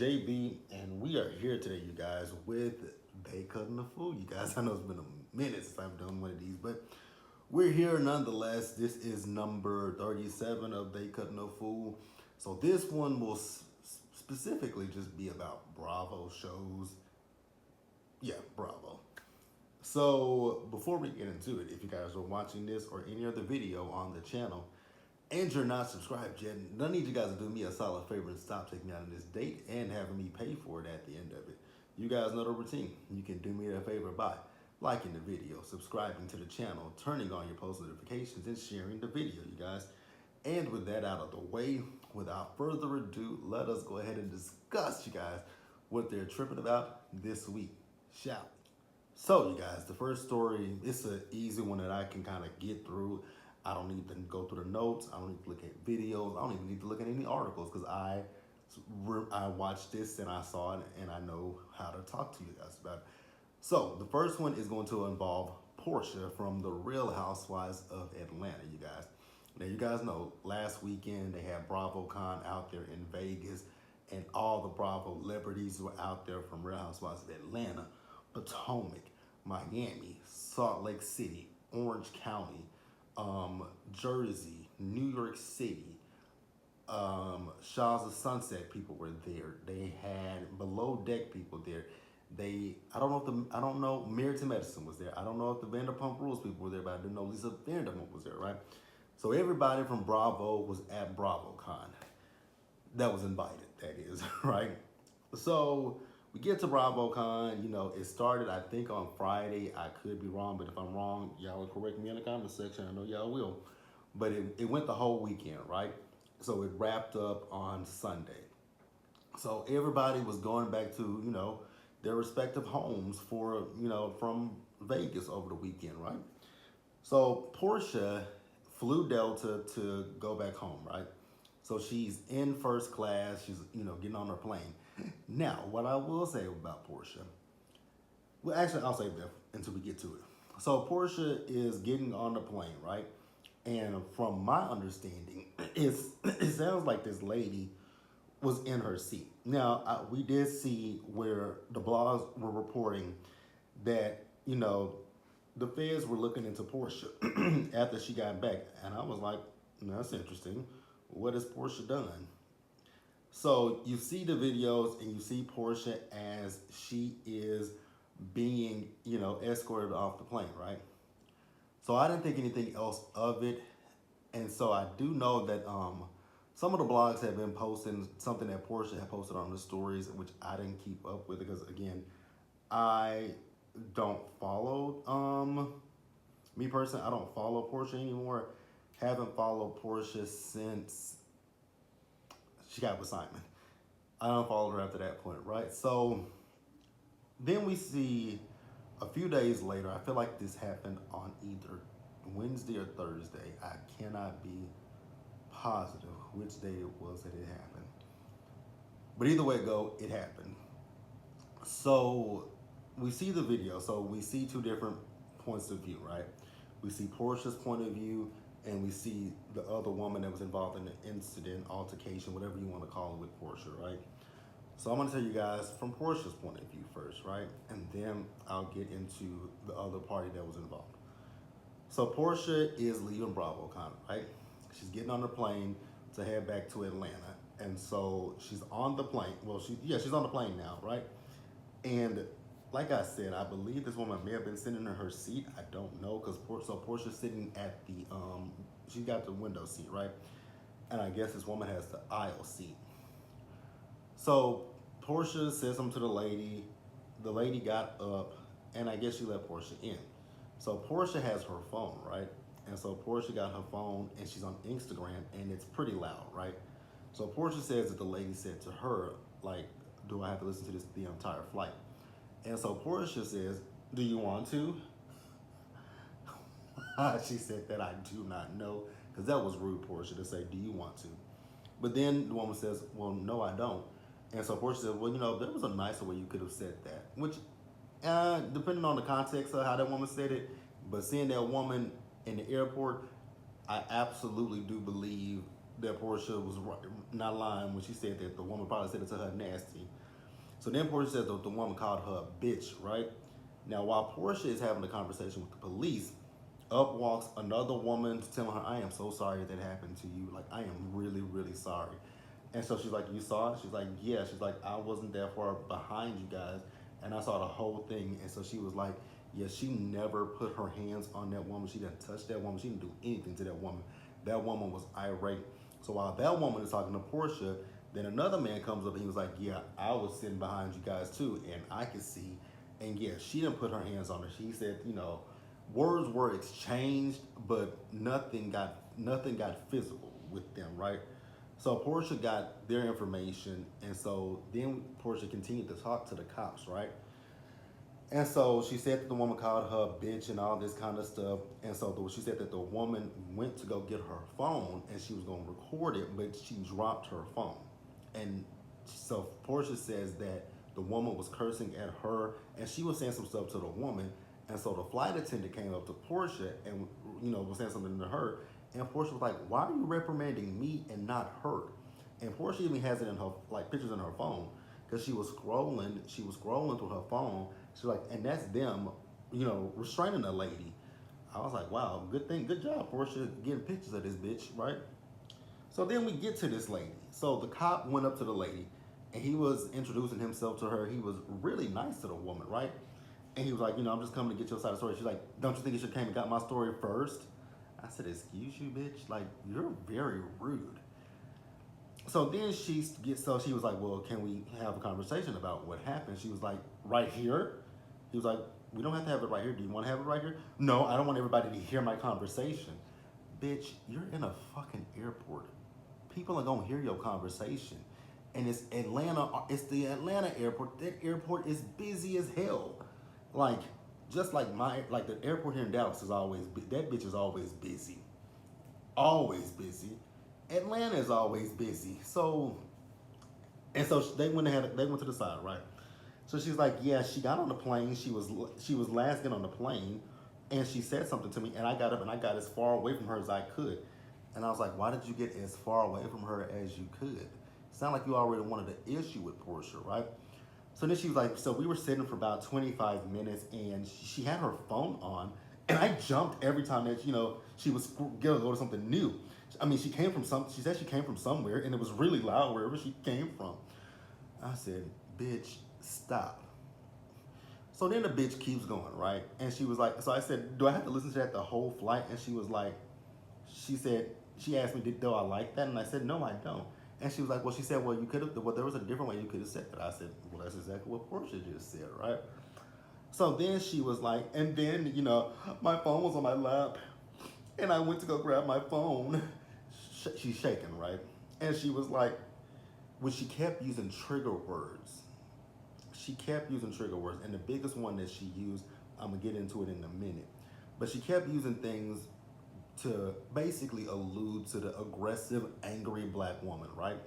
JB, and we are here today, you guys, with They Cutting the Fool. You guys, I know it's been a minute since I've done one of these, but we're here nonetheless. This is number 37 of They Cutting the Fool. So this one will specifically just be about Bravo shows. Yeah, Bravo. So before we get into it, if you guys are watching this or any other video on the channel, and you're not subscribed yet, I need you guys to do me a solid favor and stop taking me out on this date and having me pay for it at the end of it. You guys know the routine. You can do me a favor by liking the video, subscribing to the channel, turning on your post notifications, and sharing the video, you guys. And with that out of the way, without further ado, let us go ahead and discuss, you guys, what they're tripping about this week, shall we? So, you guys, the first story, it's an easy one that I can kind of get through. I don't need to go through the notes. I don't need to look at videos. I don't even need to look at any articles because I watched this and I saw it and I know how to talk to you guys about it. So the first one is going to involve Porsha from the Real Housewives of Atlanta, you guys. Now, you guys know last weekend they had BravoCon out there in Vegas and all the Bravo celebrities were out there from Real Housewives of Atlanta, Potomac, Miami, Salt Lake City, Orange County, Jersey, New York City, Shaw's of Sunset people were there. They had Below Deck people there. I don't know, Married to Medicine was there. I don't know if the Vanderpump Rules people were there, but I do know Lisa Vanderpump was there, right? So everybody from Bravo was at BravoCon. That was invited, that is, right? So we get to BravoCon, you know, it started, I think, on Friday. I could be wrong, but if I'm wrong, y'all will correct me in the comment section. I know y'all will. But it went the whole weekend, right? So it wrapped up on Sunday. So everybody was going back to, you know, their respective homes for, you know, from Vegas over the weekend, right? So Porsha flew Delta to go back home, right? So she's in first class. She's, you know, getting on her plane. Now, what I will say about Porsha, well, actually, I'll save that until we get to it. So Porsha is getting on the plane, right? And from my understanding, it sounds like this lady was in her seat. Now, we did see where the blogs were reporting that, you know, the feds were looking into Porsha after she got back. And I was like, that's interesting. What has Porsha done? So you see the videos and you see Porsha as she is being, you know, escorted off the plane, right? So I didn't think anything else of it. And so I do know that some of the blogs have been posting something that Porsha had posted on the stories, which I didn't keep up with because, again, I don't follow, me personally, I don't follow Porsha anymore. Haven't followed Porsha since she got with Simon. I unfollowed her after that point, right? So then we see a few days later, I feel like this happened on either Wednesday or Thursday. I cannot be positive which day it was that it happened. But either way it go, it happened. So we see the video. So we see two different points of view, right? We see Porsha's point of view and we see the other woman that was involved in the incident, altercation, whatever you want to call it with Porsha, right? So I'm going to tell you guys from Porsha's point of view first, right? And then I'll get into the other party that was involved. So Porsha is leaving BravoCon, right? She's getting on the plane to head back to Atlanta. And so she's on the plane. Well, she's on the plane now, right? And like I said, I believe this woman may have been sitting in her seat. I don't know, because Porsha's sitting at the, she got the window seat, right? And I guess this woman has the aisle seat. So Porsha said something to the lady. The lady got up, and I guess she let Porsha in. So Porsha has her phone, right? And so Porsha got her phone, and she's on Instagram, and it's pretty loud, right? So Porsha says that the lady said to her, like, do I have to listen to this the entire flight? And so Porsha says, do you want to? She said that I do not know, because that was rude, Porsha, to say, do you want to? But then the woman says, well, no, I don't. And so Porsha said, well, you know, there was a nicer way you could have said that, which, depending on the context of how that woman said it, but seeing that woman in the airport, I absolutely do believe that Porsha was not lying when she said that the woman probably said it to her nasty. So then Porsha said that the woman called her a bitch, right? Now, while Porsha is having a conversation with the police, up walks another woman telling her, I am so sorry that happened to you. Like, I am really, really sorry. And so she's like, you saw it? She's like, yeah. She's like, I wasn't that far behind you guys. And I saw the whole thing. And so she was like, yeah, she never put her hands on that woman. She didn't touch that woman. She didn't do anything to that woman. That woman was irate. So while that woman is talking to Porsha, then another man comes up and he was like, yeah, I was sitting behind you guys too. And I could see. And yeah, she didn't put her hands on her. She said, words were exchanged, but nothing got physical with them, right? So Porsha got their information, and so then Porsha continued to talk to the cops, right? And so she said that the woman called her a bitch and all this kind of stuff. And so she said that the woman went to go get her phone and she was going to record it, but she dropped her phone. And so Porsha says that the woman was cursing at her and she was saying some stuff to the woman. And so the flight attendant came up to Porsha and, was saying something to her. And Porsha was like, why are you reprimanding me and not her? And Porsha even has it in her, like, pictures in her phone. Because she was scrolling through her phone. She's like, and that's them, restraining a lady. I was like, wow, good job, Porsha, getting pictures of this bitch, right? So then we get to this lady. So the cop went up to the lady, and he was introducing himself to her. He was really nice to the woman, right? And he was like, I'm just coming to get your side of the story. She's like, don't you think you should have came and got my story first? I said, excuse you, bitch? Like, you're very rude. So then she was like, well, can we have a conversation about what happened? She was like, right here? He was like, we don't have to have it right here. Do you want to have it right here? No, I don't want everybody to hear my conversation. Bitch, you're in a fucking airport. People are going to hear your conversation. And it's the Atlanta airport. That airport is busy as hell. Like, just like the airport here in Dallas is that bitch is always busy. Always busy. Atlanta is always busy. So they went to the side, right? So she's like, yeah, she got on the plane. She was last get on the plane, and she said something to me, and I got up and I got as far away from her as I could. And I was like, why did you get as far away from her as you could? Sound like you already wanted an issue with Porsha, right? So then she was like, so we were sitting for about 25 minutes, and she had her phone on, and I jumped every time that, she was going to go to something new. I mean, she said she came from somewhere, and it was really loud wherever she came from. I said, bitch, stop. So then the bitch keeps going, right? And she was like, so I said, do I have to listen to that the whole flight? And she was like, she asked me, do I like that? And I said, no, I don't. And she was like, well, she said, well, you could have, well, there was a different way you could have said that. I said, well, that's exactly what Porsha just said, right? So then she was like, and then, my phone was on my lap, and I went to go grab my phone. She's shaking, right? And she was like, when she kept using trigger words. And the biggest one that she used, I'm going to get into it in a minute. But she kept using things to basically allude to the aggressive, angry black woman, right?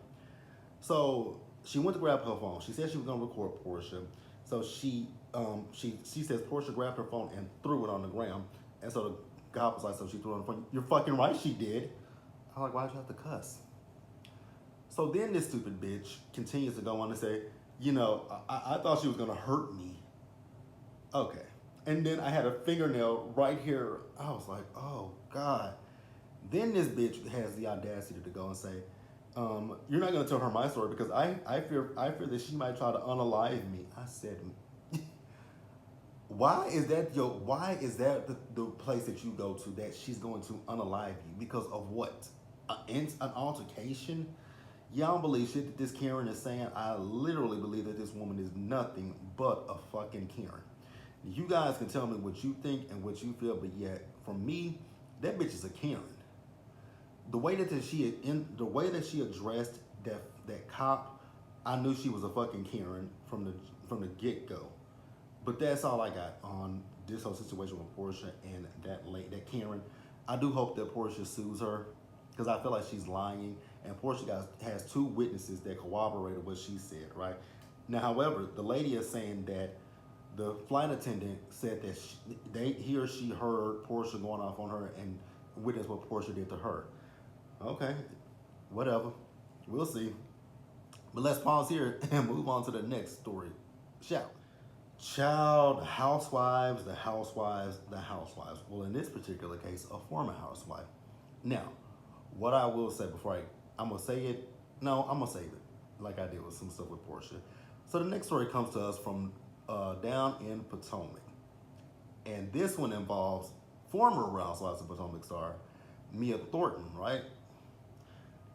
So she went to grab her phone. She said she was going to record Porsha. So she says Porsha grabbed her phone and threw it on the ground. And so the cop was like, so she threw it on the phone. You're fucking right, she did. I was like, why'd you have to cuss? So then this stupid bitch continues to go on to say, I thought she was going to hurt me. Okay. And then I had a fingernail right here. I was like, oh, God. Then this bitch has the audacity to go and say, you're not going to tell her my story because I fear that she might try to unalive me. I said, why is that the place that you go to that she's going to unalive you? Because of what? An altercation? Y'all don't believe shit that this Karen is saying. I literally believe that this woman is nothing but a fucking Karen. You guys can tell me what you think and what you feel, but yet, for me, that bitch is a Karen. The way that she addressed that cop, I knew she was a fucking Karen from the get-go. But that's all I got on this whole situation with Porsha and that Karen. I do hope that Porsha sues her because I feel like she's lying. And Porsha has 2 witnesses that corroborated what she said, right? Now, however, the lady is saying that the flight attendant said that he or she heard Porsha going off on her and witnessed what Porsha did to her. Okay. Whatever. We'll see. But let's pause here and move on to the next story, shall we? Child, the housewives, the housewives. Well, in this particular case, a former housewife. Now, what I will say before I'm gonna say it. No, I'm gonna save it, like I did with some stuff with Porsha. So the next story comes to us from down in Potomac, and this one involves former Housewives of Potomac star Mia Thornton, right?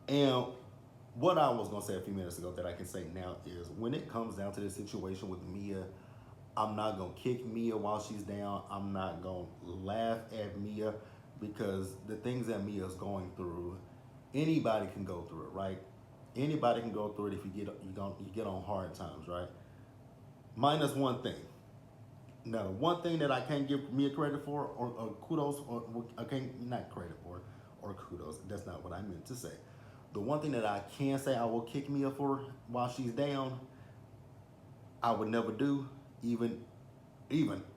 And what I was gonna say a few minutes ago that I can say now is when it comes down to this situation with Mia, I'm not gonna kick Mia while she's down. I'm not gonna laugh at Mia because the things that Mia's going through, anybody can go through it, right? Anybody can go through it if you get on hard times, right? Minus one thing. Now, the one thing that I can't give Mia credit for, or kudos, or I can't not credit for, or kudos. That's not what I meant to say. The one thing that I can say I will kick Mia for while she's down, I would never do, even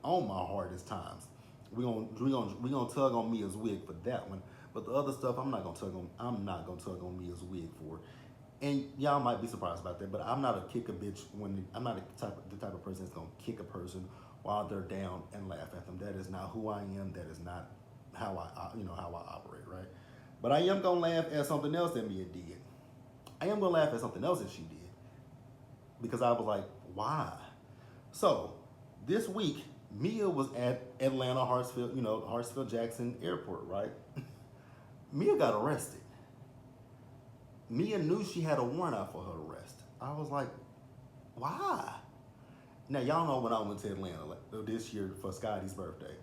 on my hardest times. We gonna tug on Mia's wig for that one. But the other stuff, I'm not gonna tug on Mia's wig for. And y'all might be surprised about that, but I'm not a kick a bitch when I'm not the type of person that's gonna kick a person while they're down and laugh at them. That is not who I am. That is not how how I operate, right? But I am gonna laugh at something else that Mia did. I am gonna laugh at something else that she did because I was like, why? So this week, Mia was at Atlanta Hartsfield Jackson Airport, right? Mia got arrested. Mia knew she had a warrant out for her arrest. I was like, why? Now y'all know when I went to Atlanta this year for Scotty's birthday,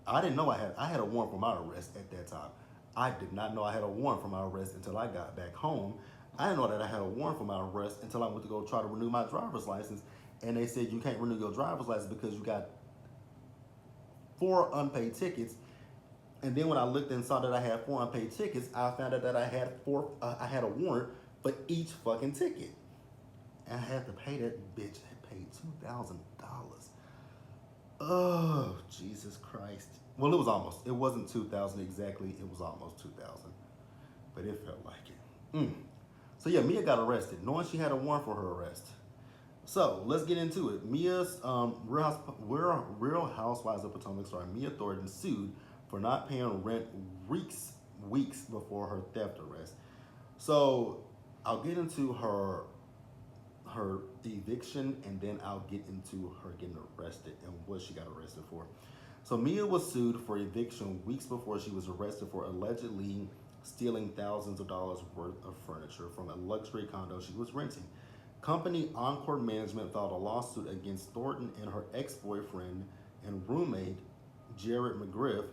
I didn't know I had a warrant for my arrest at that time. I did not know I had a warrant for my arrest until I got back home. I didn't know that I had a warrant for my arrest until I went to go try to renew my driver's license, and they said you can't renew your driver's license because you got 4 unpaid tickets. And then when I looked and saw that I had 4 unpaid tickets, I found out that I had a warrant for each fucking ticket. And I had to pay that bitch. I paid $2,000. Oh, Jesus Christ. Well, it was almost. It wasn't 2,000 exactly. It was almost 2,000, but it felt like it. So yeah, Mia got arrested, knowing she had a warrant for her arrest. So let's get into it. Mia's Real Housewives of Potomac star Mia Thornton sued for not paying rent weeks before her theft arrest. So I'll get into her eviction, and then I'll get into her getting arrested and what she got arrested for. So Mia was sued for eviction weeks before she was arrested for allegedly stealing thousands of dollars worth of furniture from a luxury condo she was renting. Company Encore Management filed a lawsuit against Thornton and her ex-boyfriend and roommate, Jared McGriff,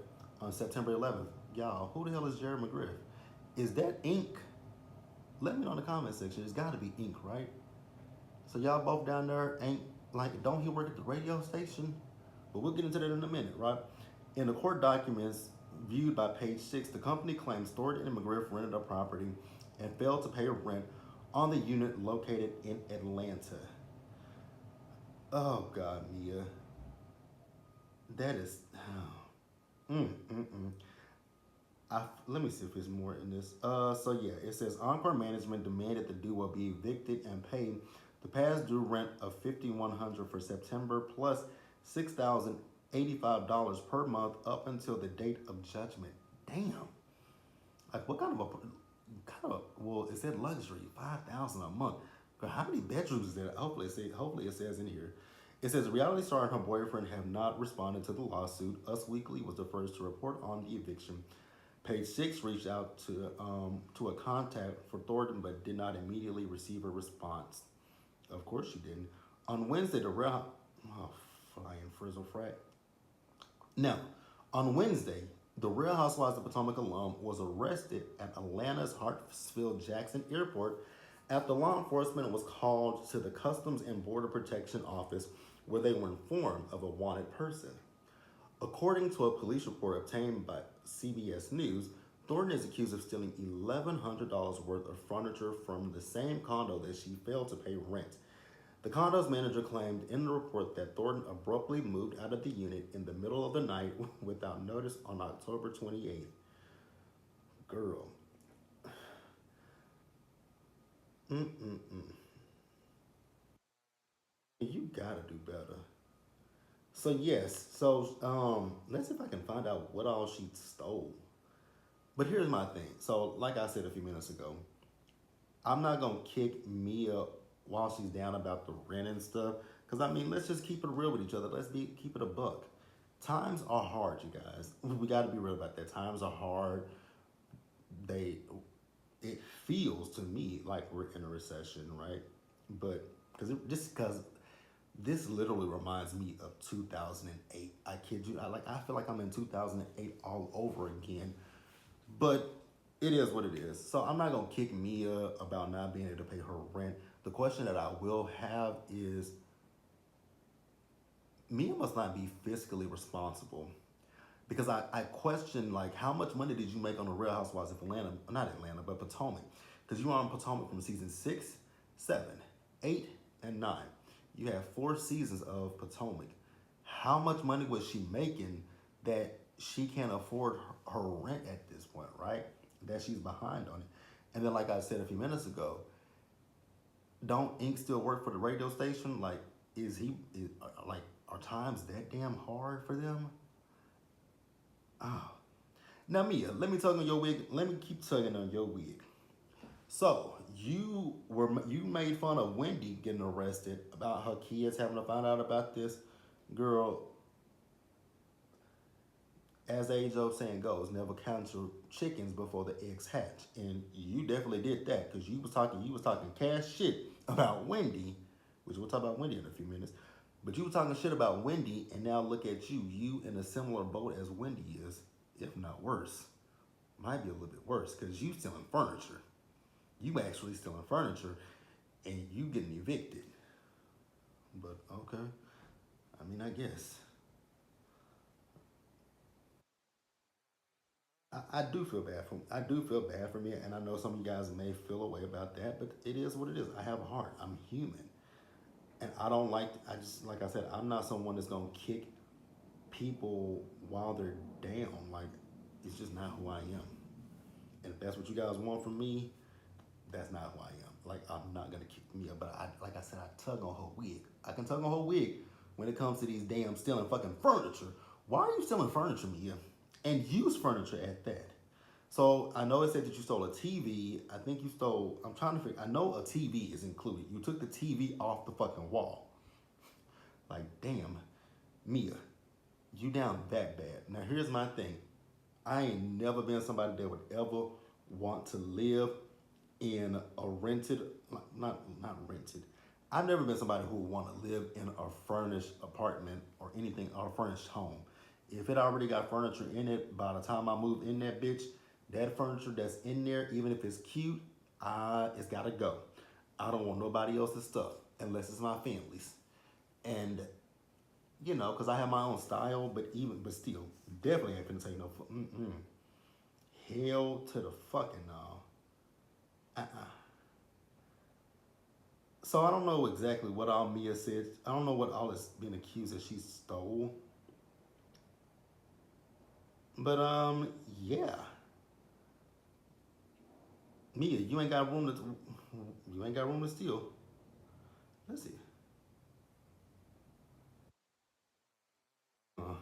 on September 11th. Y'all, who the hell is Jared McGriff? Is that Ink? Let me know in the comment section. It's got to be Ink, right? So y'all both down there ain't like, don't he work at the radio station? But we'll get into that in a minute, right? In the court documents viewed by page 6, the company claims Thornton and McGriff rented a property and failed to pay rent on the unit located in Atlanta. Oh God, Mia. That is, let me see if there's more in this. So yeah, it says Encore Management demanded the duo be evicted and pay the past due rent of $5,100 for September plus $6,085 per month up until the date of judgment. Damn. Like what kind of well, it said luxury, $5,000 a month. But how many bedrooms is there? Hopefully it says in here. It says reality star and her boyfriend have not responded to the lawsuit. Us Weekly was the first to report on the eviction. Page 6 reached out to a contact for Thornton but did not immediately receive a response. Of course she didn't. On Wednesday, flying frizzle frack. Now, on Wednesday, the Real Housewives of Potomac alum was arrested at Atlanta's Hartsfield Jackson Airport after law enforcement was called to the Customs and Border Protection Office where they were informed of a wanted person. According to a police report obtained by CBS News, Thornton is accused of stealing $1,100 worth of furniture from the same condo that she failed to pay rent. The condo's manager claimed in the report that Thornton abruptly moved out of the unit in the middle of the night without notice on October 28th. Girl. Mm-mm-mm. You gotta do better. So yes, so let's see if I can find out what all she stole. But here's my thing. So like I said a few minutes ago, I'm not gonna kick Mia while she's down about the rent and stuff. Cause I mean, let's just keep it real with each other. Keep it a buck. Times are hard, you guys. We got to be real about that. Times are hard. They, it feels to me like we're in a recession, right? But because this literally reminds me of 2008. I kid you. I feel like I'm in 2008 all over again. But it is what it is. So I'm not gonna kick Mia about not being able to pay her rent. The question that I will have is Mia must not be fiscally responsible because I question like how much money did you make on the Real Housewives of Atlanta? Not Atlanta, but Potomac, because you were on Potomac from season 6, 7, 8, and 9. You have 4 seasons of Potomac. How much money was she making that she can't afford her rent at this point, right? That she's behind on it. And then, like I said a few minutes ago, don't Ink still work for the radio station? Like, like, are times that damn hard for them? Oh. Now, Mia, let me tug on your wig. Let me keep tugging on your wig. So you made fun of Wendy getting arrested about her kids having to find out about this. Girl, as the age old saying goes, never count your chickens before the eggs hatch. And you definitely did that because you was talking cash shit about Wendy, which we'll talk about Wendy in a few minutes. But you were talking shit about Wendy, and now look at you. You in a similar boat as Wendy is, if not worse. Might be a little bit worse because you stealing furniture. You actually stealing furniture, and you getting evicted. But okay, I mean, I guess. I do feel bad for me, and I know some of you guys may feel a way about that, but it is what it is. I have a heart. I'm human, and I don't like. I just like I said, I'm not someone that's gonna kick people while they're down. Like it's just not who I am. And if that's what you guys want from me, that's not who I am. Like I'm not gonna kick me up, but like I said, I tug on her wig. I can tug on her wig when it comes to these damn stealing fucking furniture. Why are you stealing furniture, Mia? And used furniture at that. So I know it said that you stole a TV. I think you stole. I'm trying to figure. I know a TV is included. You took the TV off the fucking wall. Like damn, Mia, you down that bad. Now here's my thing. I ain't never been somebody that would ever want to live in a rented, not rented. I've never been somebody who would want to live in a furnished apartment or anything or a furnished home. If it already got furniture in it, by the time I move in that bitch, that furniture that's in there, even if it's cute, it's gotta go. I don't want nobody else's stuff unless it's my family's. And cause I have my own style, but still, definitely ain't finna take no. Hell to the fucking no. Uh-uh. So I don't know exactly what all Mia said. I don't know what all is being accused that she stole. But yeah, Mia, you ain't got room to steal. Let's see. Uh,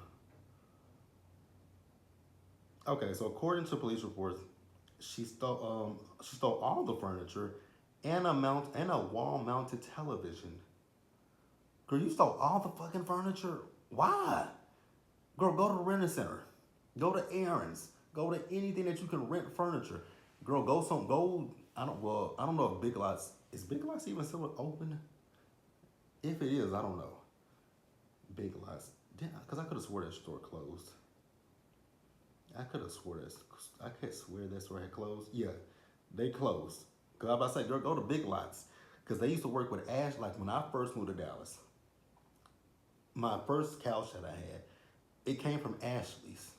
okay, so according to police reports, she stole all the furniture and a wall mounted television. Girl, you stole all the fucking furniture. Why? Girl, go to the rental center. Go to Aaron's. Go to anything that you can rent furniture. Girl, go. I don't know if Big Lots is Big Lots even still open. If it is, I don't know. Big Lots, because I could have swore that store closed. I could have swore that. I could swear that store had closed. Yeah, they closed. Cause I was about to say, girl, go to Big Lots, cause they used to work with Ash. Like when I first moved to Dallas, my first couch that I had, it came from Ashley's.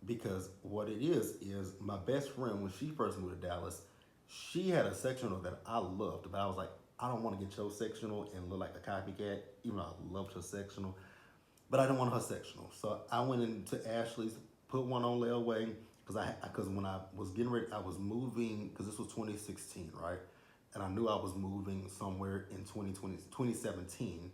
Because what it is my best friend when she first moved to Dallas, she had a sectional that I loved, but I was like, I don't want to get your sectional and look like a copycat, even though I loved her sectional, but I didn't want her sectional. So I went into Ashley's, put one on layaway because when I was getting ready, I was moving because this was 2016, right? and I knew I was moving somewhere in 2017.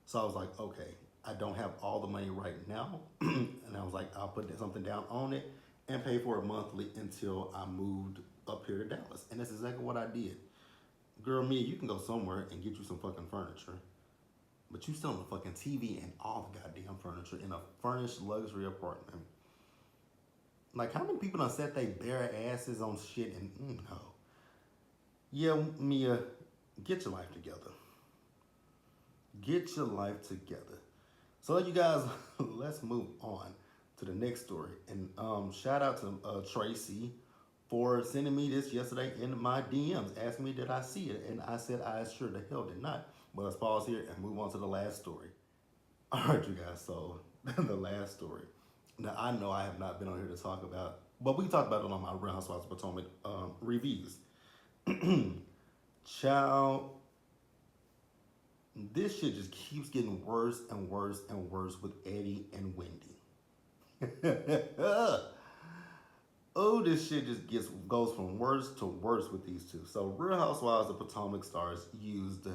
So I was like, okay, I don't have all the money right now. And I was like, I'll put something down on it and pay for it monthly until I moved up here to Dallas. And that's exactly what I did. Girl, Mia, you can go somewhere and get you some fucking furniture. But you still on the fucking TV and all the goddamn furniture in a furnished luxury apartment. Like, how many people done set they bare asses on shit and no. Yeah, Mia, get your life together. Get your life together. So, you guys, let's move on to the next story. And shout out to Tracy for sending me this yesterday in my DMs, asking me did I see it, and I said I sure the hell did not. But let's pause here and move on to the last story. All right, you guys. So the last story. Now I know I have not been on here to talk about, but we talked about it on my Real Housewives of Potomac reviews. Child, this shit just keeps getting worse and worse and worse with Eddie and Wendy. Oh, this shit just goes from worse to worse with these two. So Real Housewives of Potomac stars used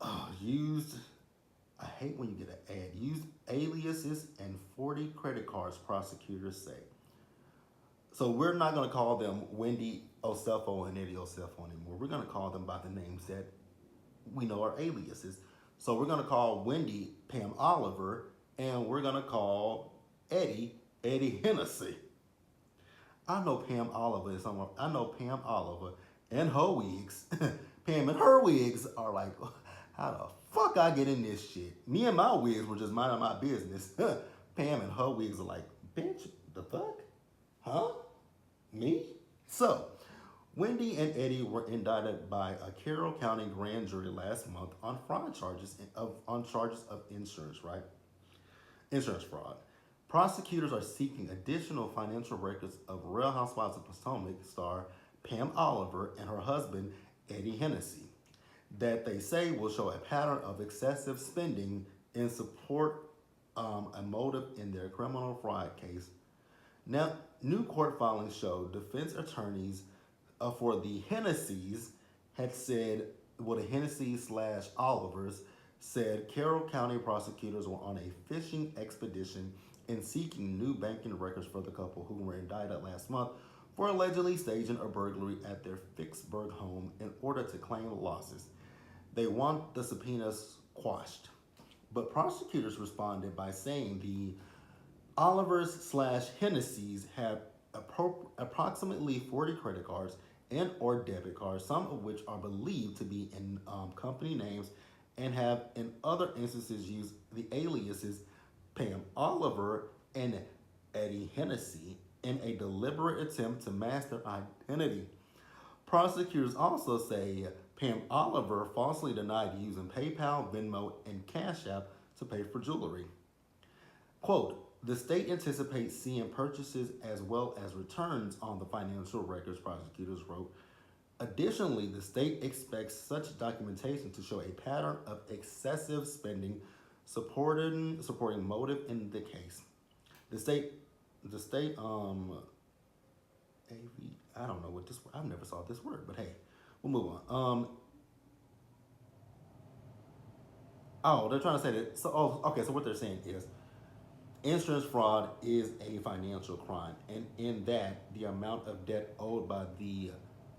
I hate when you get an ad. Used aliases and 40 credit cards, prosecutors say. So we're not going to call them Wendy Osefo and Eddie Osefo anymore. We're going to call them by the names that we know are aliases. So we're going to call Wendy Pam Oliver, and we're going to call Eddie Hennessy. I know Pam Oliver is somewhere. I know Pam Oliver and her wigs. Pam and her wigs are like, how the fuck I get in this shit? Me and my wigs were just minding my business. Pam and her wigs are like, bitch, the fuck? Huh? Me? So, Wendy and Eddie were indicted by a Carroll County grand jury last month on fraud charges of insurance, right? Insurance fraud. Prosecutors are seeking additional financial records of Real Housewives of Potomac star Pam Oliver and her husband Eddie Hennessy that they say will show a pattern of excessive spending in support a motive in their criminal fraud case. Now, new court filings show defense attorneys for the Hennessys had said, well, the Hennessy/Olivers said Carroll County prosecutors were on a fishing expedition in seeking new banking records for the couple who were indicted last month for allegedly staging a burglary at their Vicksburg home in order to claim losses. They want the subpoenas quashed. But prosecutors responded by saying the Olivers/Hennessys have approximately 40 credit cards and or debit cards, some of which are believed to be in company names, and have in other instances used the aliases Pam Oliver and Eddie Hennessy in a deliberate attempt to mask their identity. Prosecutors also say Pam Oliver falsely denied using PayPal, Venmo, and Cash App to pay for jewelry. Quote, the state anticipates seeing purchases as well as returns on the financial records, prosecutors wrote. Additionally, the state expects such documentation to show a pattern of excessive spending supporting motive in the case. The state I don't know what this, I've never saw this word, but hey, we'll move on. They're trying to say that, so what they're saying is insurance fraud is a financial crime, and in that, the amount of debt owed by the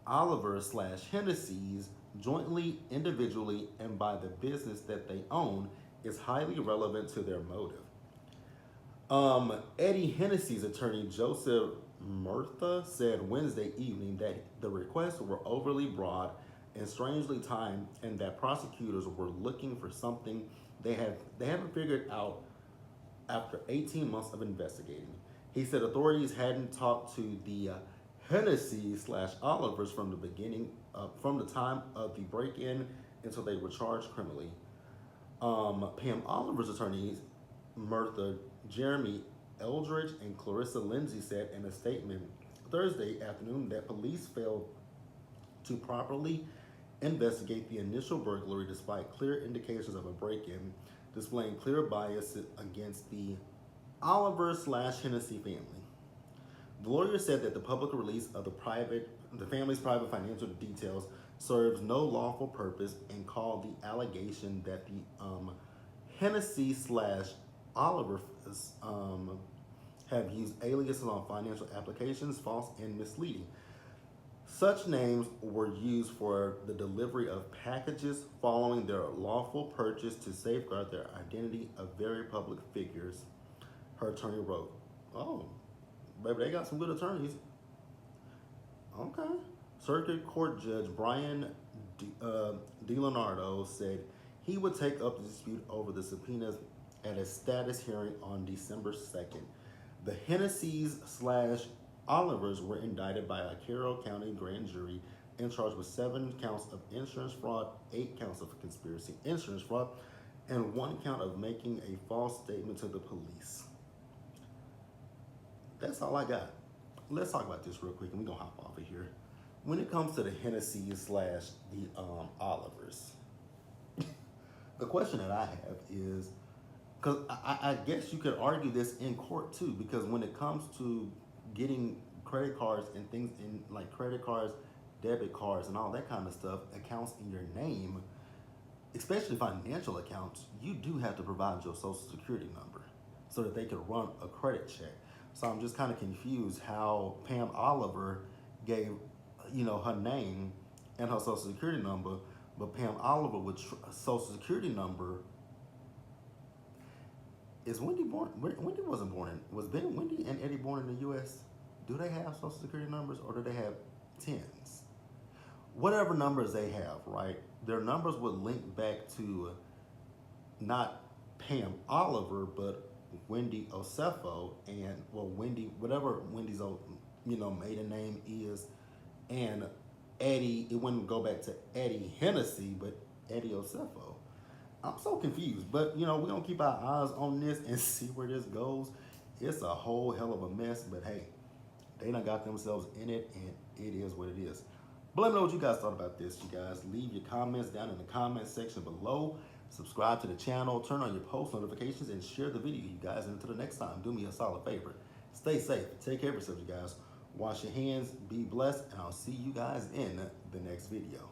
Oliver/Hennessy's jointly, individually, and by the business that they own is highly relevant to their motive. Eddie Hennessy's attorney, Joseph Murtha, said Wednesday evening that the requests were overly broad and strangely timed, and that prosecutors were looking for something they haven't figured out after 18 months of investigating. He said authorities hadn't talked to the Hennessy/Olivers from the beginning, from the time of the break-in until they were charged criminally. Pam Oliver's attorneys, Murtha, Jeremy Eldridge, and Clarissa Lindsay said in a statement Thursday afternoon that police failed to properly investigate the initial burglary despite clear indications of a break-in, displaying clear bias against the Oliver/Hennessy family. The lawyer said that the public release of the private the family's private financial details serves no lawful purpose, and called the allegation that the Hennessy slash Oliver have used aliases on financial applications false and misleading. Such names were used for the delivery of packages following their lawful purchase to safeguard their identity of very public figures, her attorney wrote. Oh, baby, they got some good attorneys. Okay. Circuit Court Judge Brian DiLeonardo said he would take up the dispute over the subpoenas at a status hearing on December 2nd. The Hennessy's slash Olivers were indicted by a Carroll County grand jury and charged with 7 counts of insurance fraud, 8 counts of conspiracy insurance fraud, and 1 count of making a false statement to the police. That's all I got. Let's talk about this real quick, and we're gonna hop off of here. When it comes to the Hennessy slash the Olivers, the question that I have is, because I guess you could argue this in court too, because when it comes to getting credit cards and things in like credit cards, debit cards, and all that kind of stuff, accounts in your name, especially financial accounts, you do have to provide your social security number so that they can run a credit check. So I'm just kind of confused how Pam Oliver gave, her name and her social security number, but Pam Oliver with social security number. Is Wendy born? Wendy wasn't born in. Was Wendy and Eddie born in the U.S.? Do they have social security numbers, or do they have tens? Whatever numbers they have, right? Their numbers would link back to not Pam Oliver, but Wendy Osefo, and Wendy, whatever Wendy's maiden name is, and Eddie. It wouldn't go back to Eddie Hennessy, but Eddie Osefo. I'm so confused, but we're gonna keep our eyes on this and see where this goes. It's a whole hell of a mess, but hey, they done got themselves in it, and it is what it is. But let me know what you guys thought about this, you guys. Leave your comments down in the comment section below. Subscribe to the channel, turn on your post notifications, and share the video, you guys. And until the next time, do me a solid favor. Stay safe, take care of yourselves, you guys. Wash your hands, be blessed, and I'll see you guys in the next video.